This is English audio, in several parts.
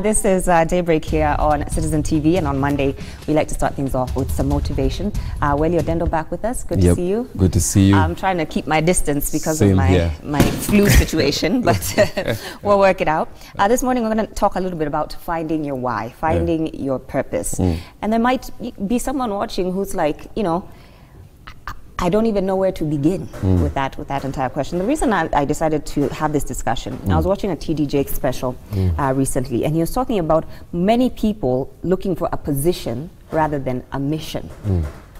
This is Daybreak here on Citizen TV, and on Monday we like to start things off with some motivation. Welly Odendo back with us. Good to see you. Good to see you. I'm trying to keep my distance because Same of my flu situation, but we'll work it out. This morning we're going to talk a little bit about finding your why, finding your purpose. And there might be someone watching who's like, you know, I don't even know where to begin with that entire question. The reason I decided to have this discussion, I was watching a TD Jakes special recently, and he was talking about many people looking for a position rather than a mission.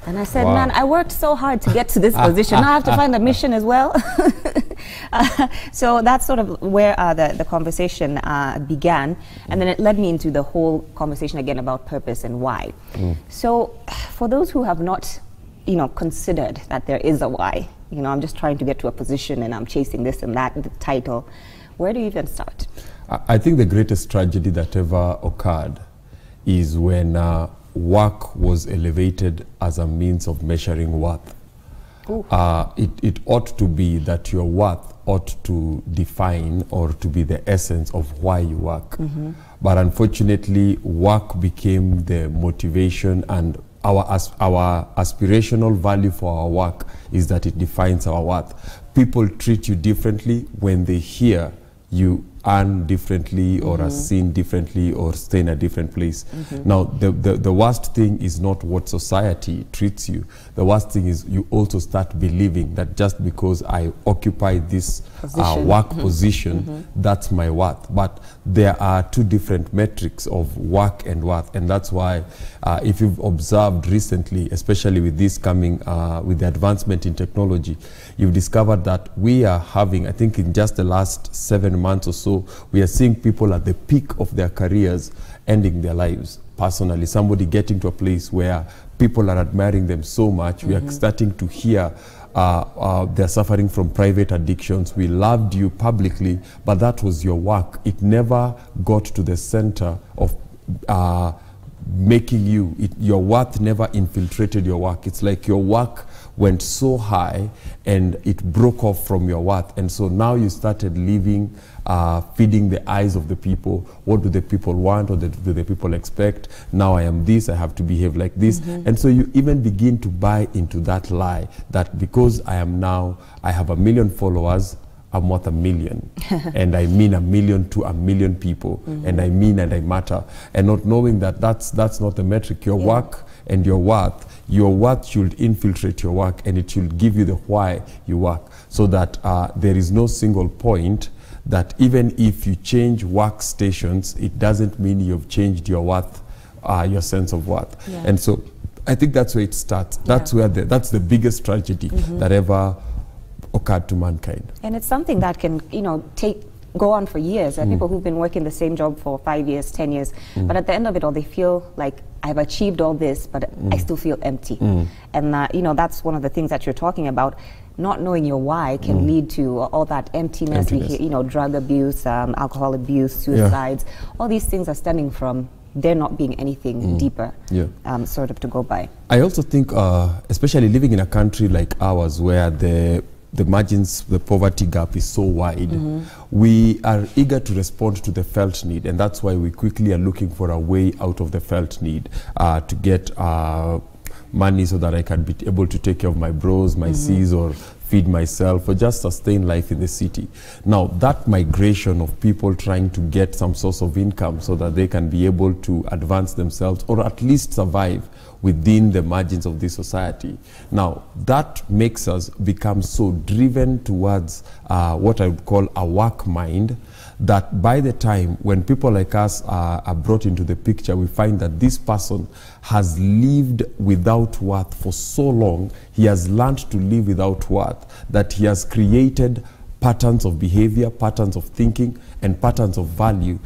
And I said, man, I worked so hard to get to this position. Now I have to find a mission as well. So that's sort of where the conversation began. And then it led me into the whole conversation again about purpose and why. So for those who have not considered that there is a why. I'm just trying to get to a position and I'm chasing this and that, the title. Where do you even start? I think the greatest tragedy that ever occurred is when work was elevated as a means of measuring worth. It ought to be that your worth ought to define or to be the essence of why you work. But unfortunately, work became the motivation, and our aspirational value for our work is that it defines our worth. People treat you differently when they hear you earn differently or are seen differently or stay in a different place. Now, the worst thing is not what society treats you. The worst thing is you also start believing that just because I occupy this work position, that's my worth. But there are two different metrics of work and worth, and that's why if you've observed recently, especially with this coming, with the advancement in technology, you've discovered that we are having, I think in just the last 7 months or so, we are seeing people at the peak of their careers ending their lives. Personally, somebody getting to a place where people are admiring them so much. We are starting to hear they're suffering from private addictions. We loved you publicly, but that was your work. It never got to the center of making you. Your worth never infiltrated your work. It's like your work went so high and it broke off from your worth. And so now you started living, feeding the eyes of the people. What do the people want, or do the people expect? Now I am this, I have to behave like this. And so you even begin to buy into that lie that because I have 1 million followers, I'm worth 1 million. And I mean 1 million to 1 million people. And I mean and I matter. And not knowing that that's not the metric. Your work and your worth should infiltrate your work, and it should give you the why you work, so that there is no single point that even if you change workstations, it doesn't mean you've changed your worth, your sense of worth. And so I think that's where it starts. That's where that's the biggest tragedy that ever occurred to mankind. And it's something that can, go on for years. There are people who've been working the same job for 5 years, 10 years, but at the end of it all, they feel like I've achieved all this, but I still feel empty. And that's one of the things that you're talking about. Not knowing your why can lead to all that emptiness. We hear, drug abuse, alcohol abuse, suicides. All these things are stemming from there not being anything deeper, sort of to go by. I also think, especially living in a country like ours, where the margins, the poverty gap is so wide, we are eager to respond to the felt need, and that's why we quickly are looking for a way out of the felt need, to get money so that I can be able to take care of my bros, my Cs, or feed myself, or just sustain life in the city. Now, that migration of people trying to get some source of income so that they can be able to advance themselves, or at least survive within the margins of this society. Now, that makes us become so driven towards what I would call a work mind, that by the time when people like us are brought into the picture, we find that this person has lived without worth for so long. He has learned to live without worth, that he has created patterns of behavior, patterns of thinking, and patterns of value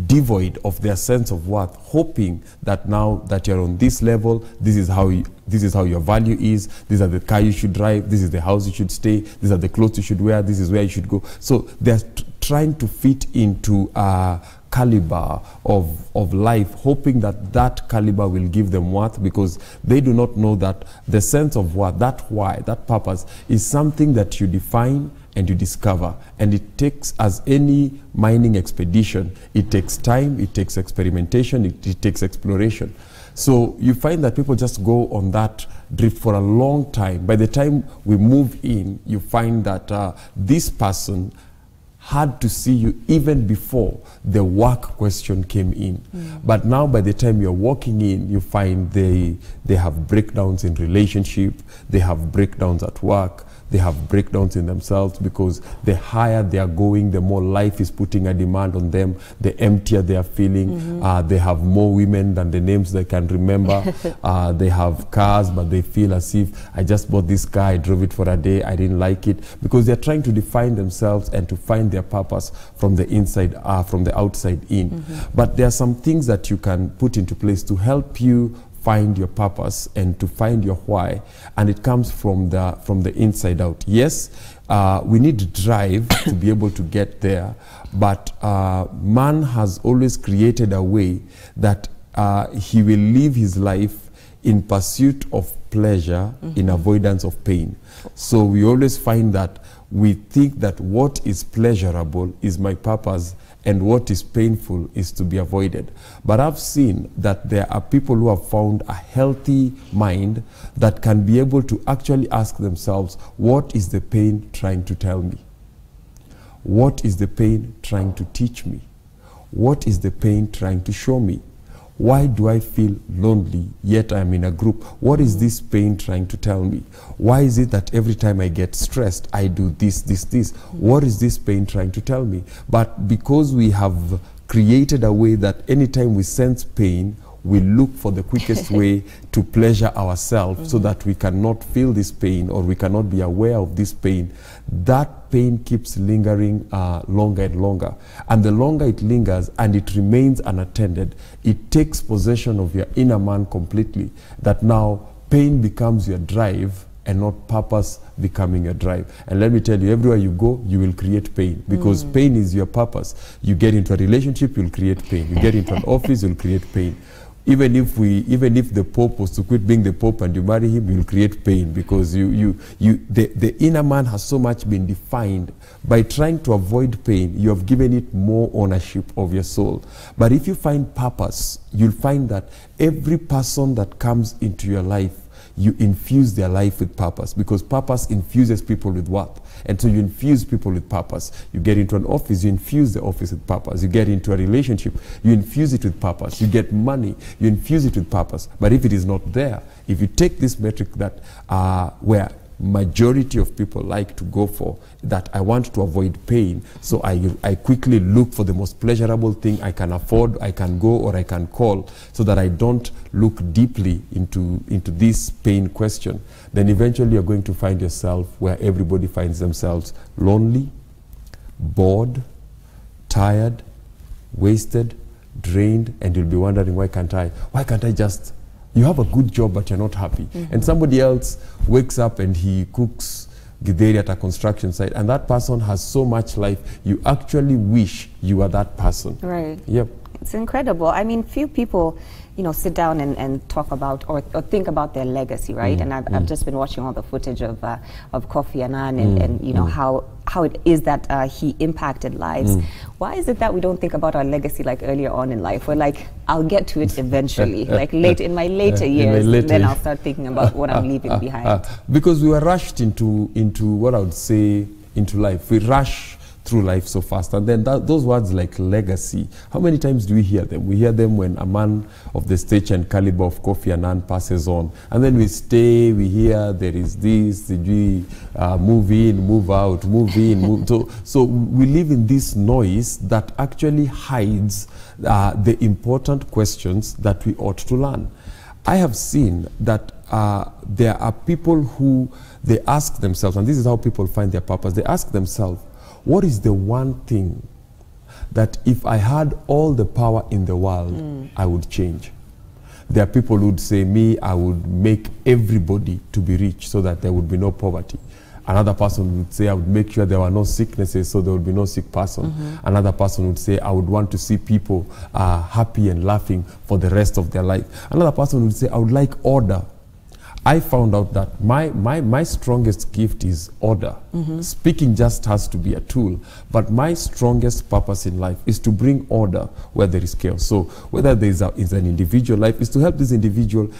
devoid of their sense of worth, hoping that now that you're on this level, this is how your value is, these are the car you should drive, this is the house you should stay, these are the clothes you should wear, this is where you should go. So they're trying to fit into a caliber of life, hoping that that caliber will give them worth, because they do not know that the sense of worth, that why, that purpose, is something that you define and you discover. And it takes, as any mining expedition, it takes time, it takes experimentation, it takes exploration. So you find that people just go on that drift for a long time. By the time we move in, you find that this person had to see you even before the work question came in. But now by the time you're walking in, you find they have breakdowns in relationship, they have breakdowns at work, they have breakdowns in themselves, because the higher they are going, the more life is putting a demand on them, the emptier they are feeling. They have more women than the names they can remember. They have cars, but they feel as if, I just bought this car, I drove it for a day, I didn't like it, because they're trying to define themselves and to find their purpose from the inside, from the outside in. But there are some things that you can put into place to help you find your purpose and to find your why, and it comes from the inside out. Yes, we need drive to be able to get there, but man has always created a way that he will live his life in pursuit of pleasure, in avoidance of pain. So we always find that we think that what is pleasurable is my purpose, and what is painful is to be avoided. But I've seen that there are people who have found a healthy mind that can be able to actually ask themselves, what is the pain trying to tell me? What is the pain trying to teach me? What is the pain trying to show me? Why do I feel lonely yet I'm in a group? What is this pain trying to tell me? Why is it that every time I get stressed, I do this? What is this pain trying to tell me? But because we have created a way that anytime we sense pain, we look for the quickest way to pleasure ourselves so that we cannot feel this pain, or we cannot be aware of this pain. That pain keeps lingering longer and longer. And the longer it lingers and it remains unattended, it takes possession of your inner man completely. That now pain becomes your drive and not purpose becoming your drive. And let me tell you, everywhere you go, you will create pain, because pain is your purpose. You get into a relationship, you'll create pain. You get into an office, you'll create pain. Even if the Pope was to quit being the Pope and you marry him, you'll create pain, because the inner man has so much been defined. By trying to avoid pain, you have given it more ownership of your soul. But if you find purpose, you'll find that every person that comes into your life, you infuse their life with purpose, because purpose infuses people with worth. And so you infuse people with purpose. You get into an office, you infuse the office with purpose. You get into a relationship, you infuse it with purpose. You get money, you infuse it with purpose. But if it is not there, if you take this metric that where majority of people like to go for, that I want to avoid pain, so I quickly look for the most pleasurable thing I can afford, I can go or I can call, so that I don't look deeply into this pain question, then eventually you're going to find yourself where everybody finds themselves lonely, bored, tired, wasted, drained, and you'll be wondering, why can't I just... You have a good job, but you're not happy. And somebody else wakes up and he cooks githeri at a construction site, and that person has so much life, you actually wish you were that person. Right. Yep. It's incredible. I mean, few people, sit down and talk about or think about their legacy, right? And I've just been watching all the footage of Kofi Annan and how it is that he impacted lives. Why is it that we don't think about our legacy like earlier on in life? We're like, I'll get to it eventually, like in my later years, then I'll start thinking about what I'm leaving behind. Because we were rushed into what I would say into life. We rush through life so fast, and then those words like legacy, how many times do we hear them? We hear them when a man of the stature and caliber of Kofi Annan passes on, and then we hear there is this, move in, move out, move in, move. So we live in this noise that actually hides the important questions that we ought to learn. I have seen that there are people who, they ask themselves, and this is how people find their purpose, they ask themselves, what is the one thing that if I had all the power in the world, I would change? There are people who would say, I would make everybody to be rich so that there would be no poverty. Another person would say, I would make sure there were no sicknesses so there would be no sick person. Another person would say, I would want to see people happy and laughing for the rest of their life. Another person would say, I would like order. I found out that my strongest gift is order. Speaking just has to be a tool, but my strongest purpose in life is to bring order where there is chaos. So whether there is an individual life, is to help this individual,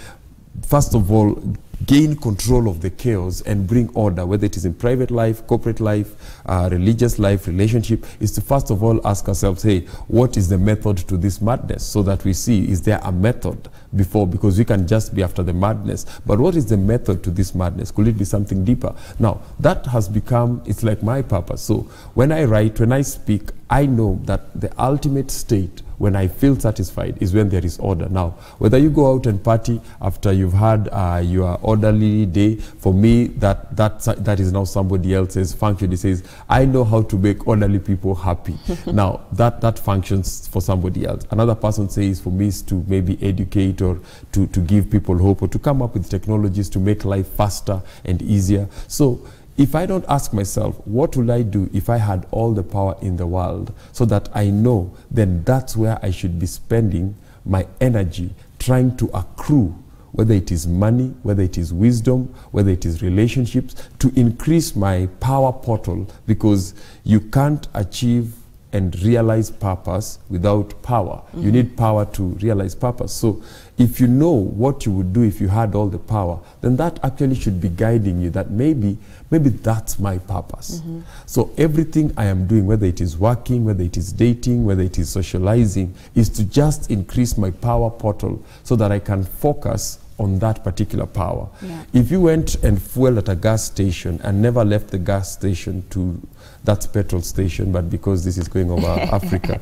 first of all, gain control of the chaos and bring order, whether it is in private life, corporate life, religious life, relationship, is to first of all ask ourselves, hey, what is the method to this madness? So that we see, is there a method before? Because we can just be after the madness, but what is the method to this madness? Could it be something deeper? Now, that has become, it's like my purpose. So when I write, when I speak, I know that the ultimate state when I feel satisfied is when there is order. Now, whether you go out and party after you've had your orderly day, for me, that is now somebody else's function. He says, I know how to make orderly people happy. Now, that functions for somebody else. Another person says, for me, is to maybe educate or to give people hope or to come up with technologies to make life faster and easier. So, if I don't ask myself, what would I do if I had all the power in the world, so that I know, then that's where I should be spending my energy, trying to accrue, whether it is money, whether it is wisdom, whether it is relationships, to increase my power portal, because you can't achieve and realize purpose without power. You need power to realize purpose. So if you know what you would do if you had all the power, then that actually should be guiding you, that maybe that's my purpose. So everything I am doing, whether it is working, whether it is dating, whether it is socializing, is to just increase my power portal so that I can focus on that particular power. If you went and fueled at a gas station and never left the gas station to, that's petrol station, but because this is going over Africa.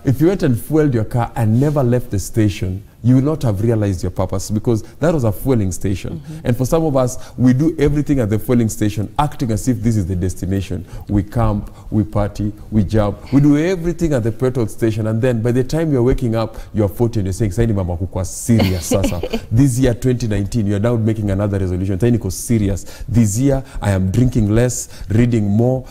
If you went and fueled your car and never left the station, you will not have realized your purpose, because that was a fueling station. And for some of us, we do everything at the fueling station, acting as if this is the destination. We camp, we party, we jump, we do everything at the petrol station, and then by the time you're waking up, you're 40 and you're saying, Saini mama kukwa serious sasa. This year, 2019, you're now making another resolution. Saini ko serious. This year, I am drinking less, reading more,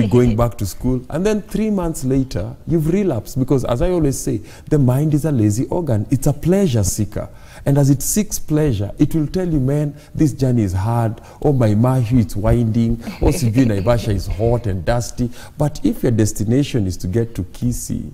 going back to school. And then 3 months later, you've relapsed, because as I always say, the mind is a lazy organ. It's a pleasure seeker. And as it seeks pleasure, it will tell you, man, this journey is hard, or my mahi, it's winding, or Sijui Naivasha is hot and dusty. But if your destination is to get to Kisii,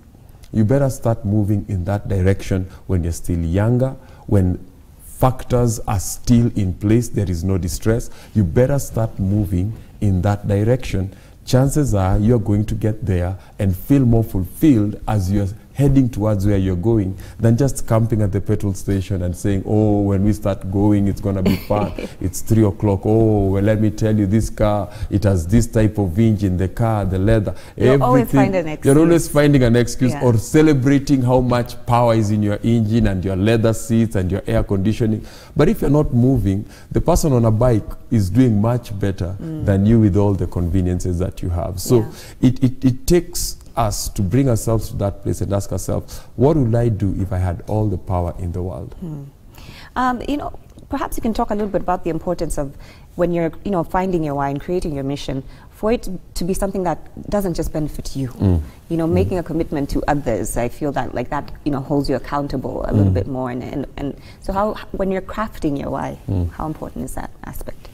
you better start moving in that direction when you're still younger, when factors are still in place, there is no distress. You better start moving in that direction. Chances are you're going to get there and feel more fulfilled as you're heading towards where you're going, than just camping at the petrol station and saying, oh, when we start going, it's going to be fun. It's 3 o'clock. Oh, well, let me tell you, this car, it has this type of engine, the car, the leather, You'll always find an excuse. You're always finding an excuse, or celebrating how much power is in your engine and your leather seats and your air conditioning. But if you're not moving, the person on a bike is doing much better than you with all the conveniences that you have. So it takes us to bring ourselves to that place and ask ourselves, what would I do if I had all the power in the world? You know, perhaps you can talk a little bit about the importance of, when you're, you know, finding your why and creating your mission, for it to be something that doesn't just benefit you. You know, making a commitment to others. I feel that, like, that, you know, holds you accountable a little bit more. And so how, when you're crafting your why, how important is that aspect?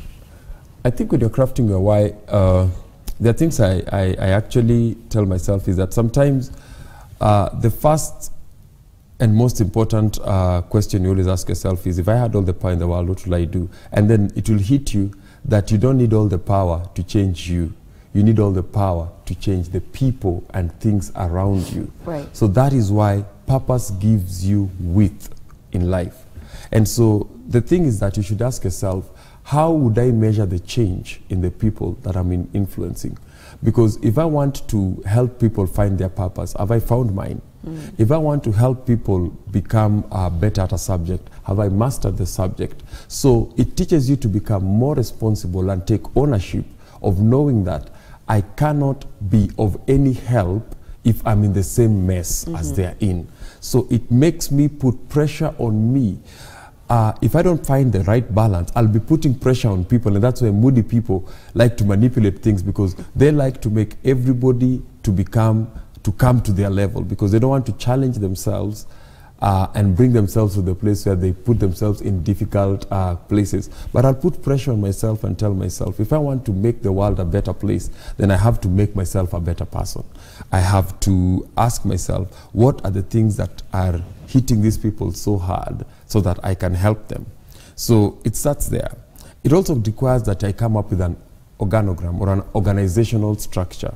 I think when you're crafting your why, there are things I actually tell myself is that sometimes the first and most important question you always ask yourself is, if I had all the power in the world, what will I do? And then it will hit you that you don't need all the power to change you. You need all the power to change the people and things around you. Right. So that is why purpose gives you width in life. And so the thing is that you should ask yourself, how would I measure the change in the people that I'm influencing? Because if I want to help people find their purpose, have I found mine? If I want to help people become better at a subject, have I mastered the subject? So it teaches you to become more responsible and take ownership of knowing that I cannot be of any help if I'm in the same mess as they're in. So it makes me put pressure on me. If I don't find the right balance, I'll be putting pressure on people, and that's why moody people like to manipulate things, because they like to make everybody to come to their level, because they don't want to challenge themselves and bring themselves to the place where they put themselves in difficult places. But I'll put pressure on myself and tell myself, if I want to make the world a better place, then I have to make myself a better person. I have to ask myself, what are the things that are hitting these people so hard so that I can help them? So it starts there. It also requires that I come up with an organogram or an organizational structure.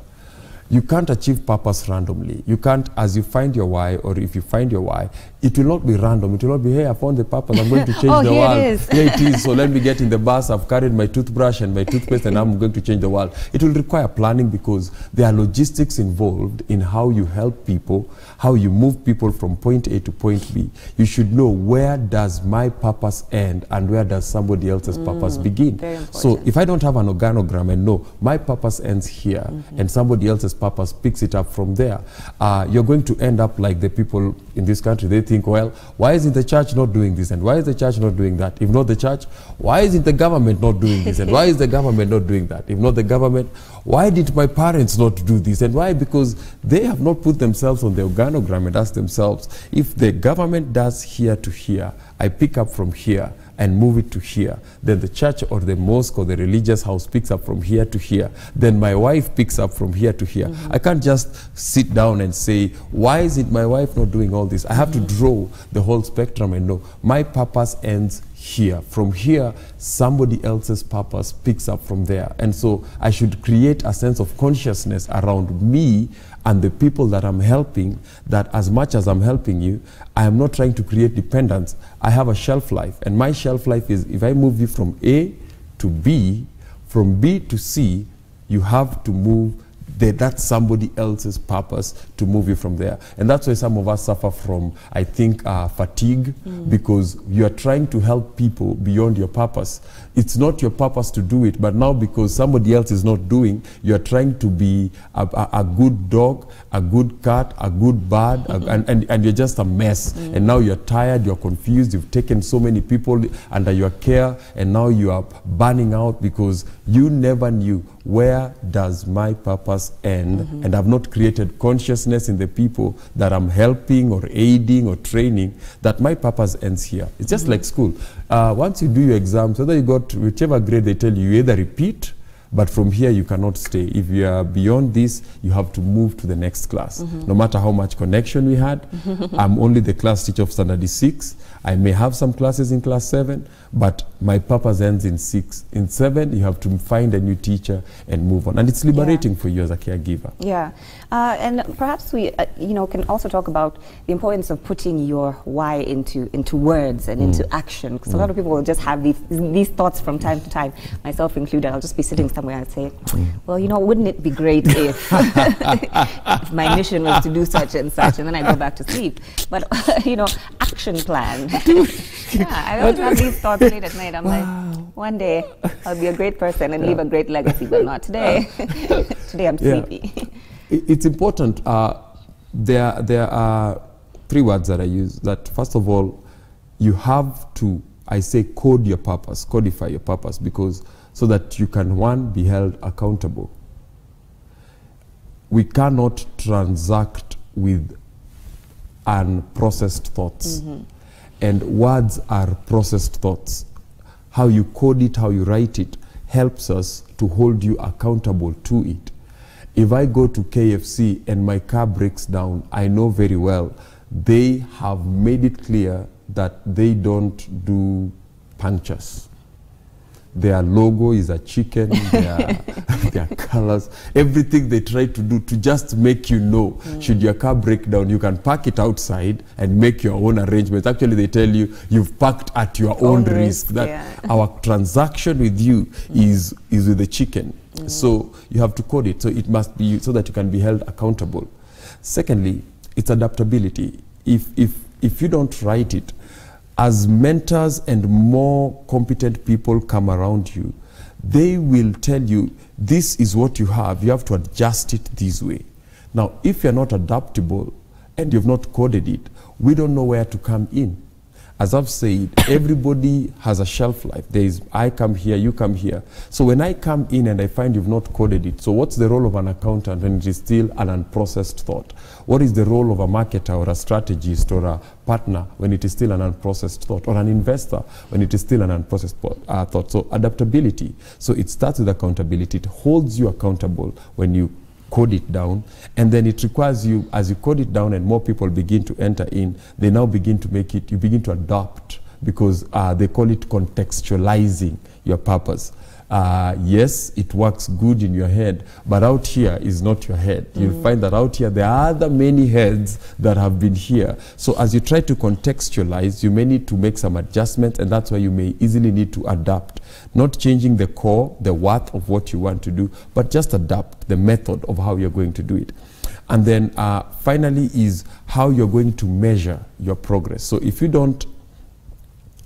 You can't achieve purpose randomly. You can't, as you find your why, or if you find your why, it will not be random. It will not be, hey, I found the purpose, I'm going to change the world. It is. Here it is, so let me get in the bus, I've carried my toothbrush and my toothpaste and I'm going to change the world. It will require planning because there are logistics involved in how you help people, how you move people from point A to point B. You should know, where does my purpose end and where does somebody else's purpose begin? So if I don't have an organogram and know my purpose ends here and somebody else's purpose picks it up from there, you're going to end up like the people in this country. They think, well, why isn't the church not doing this, and why is the church not doing that? If not the church, why isn't the government not doing this, and why is the government not doing that? If not the government, why did my parents not do this, and why? Because they have not put themselves on the organogram and asked themselves, if the government does here to here, I pick up from here and move it to here, then the church or the mosque or the religious house picks up from here to here, then my wife picks up from here to here. I can't just sit down and say, why is it my wife not doing all this? I have to draw the whole spectrum and know my purpose ends here. From here, somebody else's purpose picks up from there. And so I should create a sense of consciousness around me and the people that I'm helping, that as much as I'm helping you, I am not trying to create dependence. I have a shelf life, and my shelf life is, if I move you from A to B, from B to C, you have to move that's somebody else's purpose to move you from there. And that's why some of us suffer from, I think, fatigue, because you are trying to help people beyond your purpose. It's not your purpose to do it, but now because somebody else is not doing, you are trying to be a good dog, a good cat, a good bird, and you're just a mess. And now you're tired, you're confused, you've taken so many people under your care, and now you are burning out because you never knew, where does my purpose end? And I've not created consciousness in the people that I'm helping or aiding or training, that my purpose ends here. It's just like school. Once you do your exams, whether you got whichever grade they tell you, you either repeat, but from here you cannot stay. If you are beyond this, you have to move to the next class. No matter how much connection we had, I'm only the class teacher of standard 6. I may have some classes in class 7, but my purpose ends in 6. In 7, you have to find a new teacher and move on. And it's liberating for you as a caregiver. Yeah. And perhaps we, can also talk about the importance of putting your why into words and into action. Because a lot of people will just have these thoughts from time to time, myself included. I'll just be sitting somewhere and say, well, wouldn't it be great if, if my mission was to do such and such, and then I go back to sleep. But, action plan. Yeah, I always have these thoughts late at night. I'm like, one day I'll be a great person and leave a great legacy, but not today. Today I'm sleepy. It's important. There are 3 words that I use. That first of all, you have to, I say, code your purpose, codify your purpose, because so that you can, 1, be held accountable. We cannot transact with unprocessed thoughts. And words are processed thoughts. How you code it, how you write it, helps us to hold you accountable to it. If I go to KFC and my car breaks down, I know very well they have made it clear that they don't do punctures. Their logo is a chicken, their colors, everything they try to do to just make you know, should your car break down, you can park it outside and make your own arrangements. Actually, they tell you, you've parked at your own risk. That our transaction with you is with the chicken. So you have to code it. So it must be so that you can be held accountable. Secondly, it's adaptability. If you don't write it, as mentors and more competent people come around you, they will tell you, this is what you have to adjust it this way. Now, if you're not adaptable and you've not coded it, we don't know where to come in. as I've said, everybody has a shelf life. There is, I come here, you come here. So when I come in and I find you've not coded it, so what's the role of an accountant when it is still an unprocessed thought? What is the role of a marketer or a strategist or a partner when it is still an unprocessed thought, or an investor when it is still an unprocessed thought? So adaptability. So it starts with accountability. It holds you accountable when you code it down, and then it requires you, as you code it down and more people begin to enter in, they now begin to make it, you begin to adopt, because they call it contextualizing your purpose. Yes, it works good in your head, but out here is not your head. You'll find that out here there are other many heads that have been here. So as you try to contextualize, you may need to make some adjustments, and that's why you may easily need to adapt. Not changing the core, the worth of what you want to do, but just adapt the method of how you're going to do it. And then finally is how you're going to measure your progress. So if you don't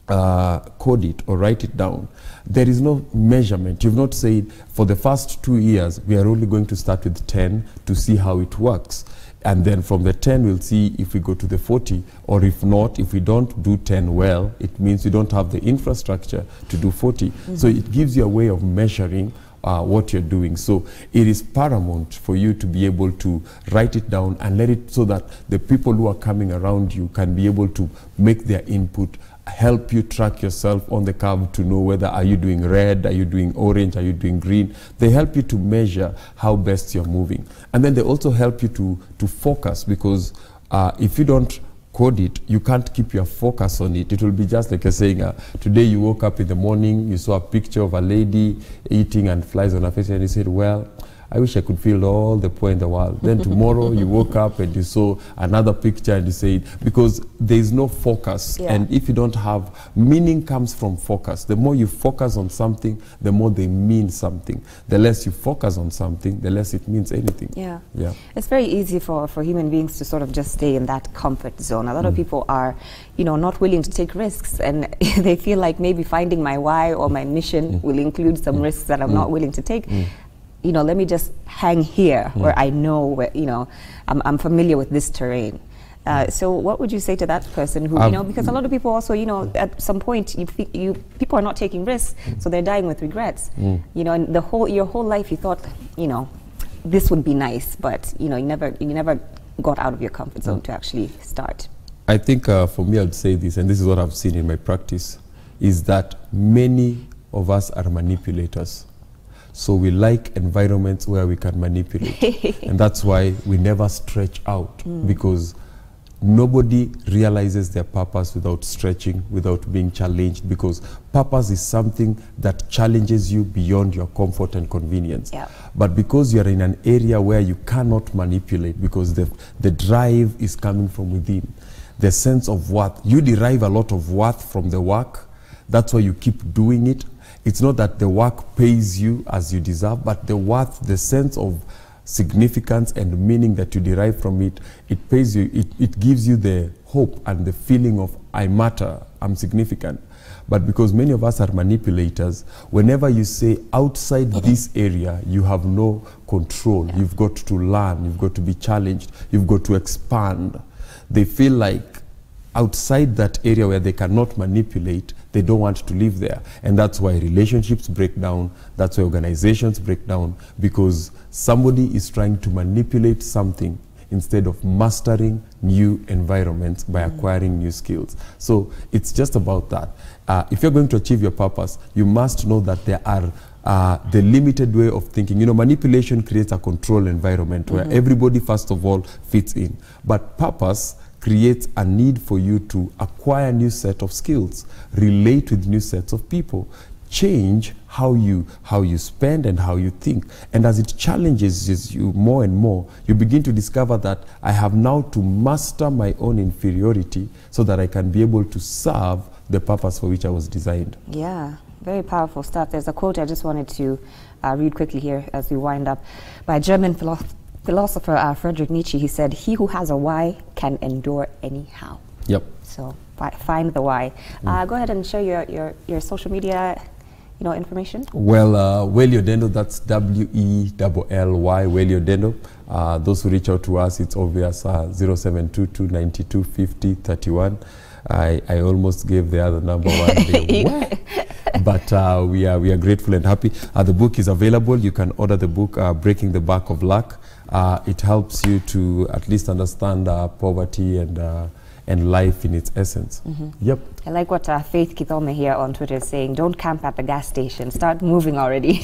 code it or write it down, there is no measurement. You've not said, for the first 2 years, we are only going to start with 10 to see how it works. And then from the 10, we'll see if we go to the 40, or if not, if we don't do 10 well, it means we don't have the infrastructure to do 40. So it gives you a way of measuring what you're doing. So it is paramount for you to be able to write it down and let it, so that the people who are coming around you can be able to make their input, help you track yourself on the curve to know whether are you doing red, are you doing orange, are you doing green. They help you to measure how best you're moving. And then they also help you to focus, because if you don't code it, you can't keep your focus on it. It will be just like you're saying, today you woke up in the morning, you saw a picture of a lady eating and flies on her face, and you said, well, I wish I could feel all the poor in the world. Then tomorrow you woke up and you saw another picture and you said, because there is no focus. And if you don't have, meaning comes from focus. The more you focus on something, the more they mean something. The less you focus on something, the less it means anything. Yeah. It's very easy for human beings to sort of just stay in that comfort zone. A lot of people are, you know, not willing to take risks, and they feel like maybe finding my why or my mission will include some risks that I'm not willing to take. You know, let me just hang here where I know where, you know, I'm familiar with this terrain. So what would you say to that person who, you know, because a lot of people also, you know, at some point people are not taking risks, so they're dying with regrets. You know, and your whole life you thought, you know, this would be nice, but you know, you never got out of your comfort zone to actually start. I think for me, I would say this, and this is what I've seen in my practice, is that many of us are manipulators. So we like environments where we can manipulate. And that's why we never stretch out, because nobody realizes their purpose without stretching, without being challenged, because purpose is something that challenges you beyond your comfort and convenience. But because you're in an area where you cannot manipulate, because the drive is coming from within, the sense of worth, you derive a lot of worth from the work. That's why you keep doing it. It's not that the work pays you as you deserve, but the worth, the sense of significance and meaning that you derive from it, it pays you, it gives you the hope and the feeling of I matter, I'm significant. But because many of us are manipulators, whenever you say outside this area, you have no control. You've got to learn, you've got to be challenged, you've got to expand. They feel like outside that area where they cannot manipulate, they don't want to live there. And that's why relationships break down, that's why organizations break down, because somebody is trying to manipulate something instead of mastering new environments by acquiring new skills. So it's just about that. If you're going to achieve your purpose, you must know that there are the limited way of thinking. You know, manipulation creates a control environment where everybody, first of all, fits in. But purpose creates a need for you to acquire a new set of skills, relate with new sets of people, change how you spend and how you think. And as it challenges you more and more, you begin to discover that I have now to master my own inferiority so that I can be able to serve the purpose for which I was designed. Yeah, very powerful stuff. There's a quote I just wanted to read quickly here as we wind up by a German philosopher Friedrich Nietzsche. He said, "He who has a why can endure anyhow." Yep. So find the why. Go ahead and share your social media, you know, information. Well, Welly Odendo, that's W-E-L-L-Y, Welly Odendo. Those who reach out to us, it's obvious, 0722 92 50 31. I almost gave the other number one day. But we are grateful and happy. The book is available. You can order the book, Breaking the Back of Luck. It helps you to at least understand poverty and life in its essence. Yep. I like what Faith Kithome here on Twitter is saying. Don't camp at the gas station. Start moving already.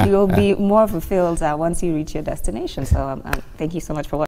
You will be more fulfilled once you reach your destination. So thank you so much for watching.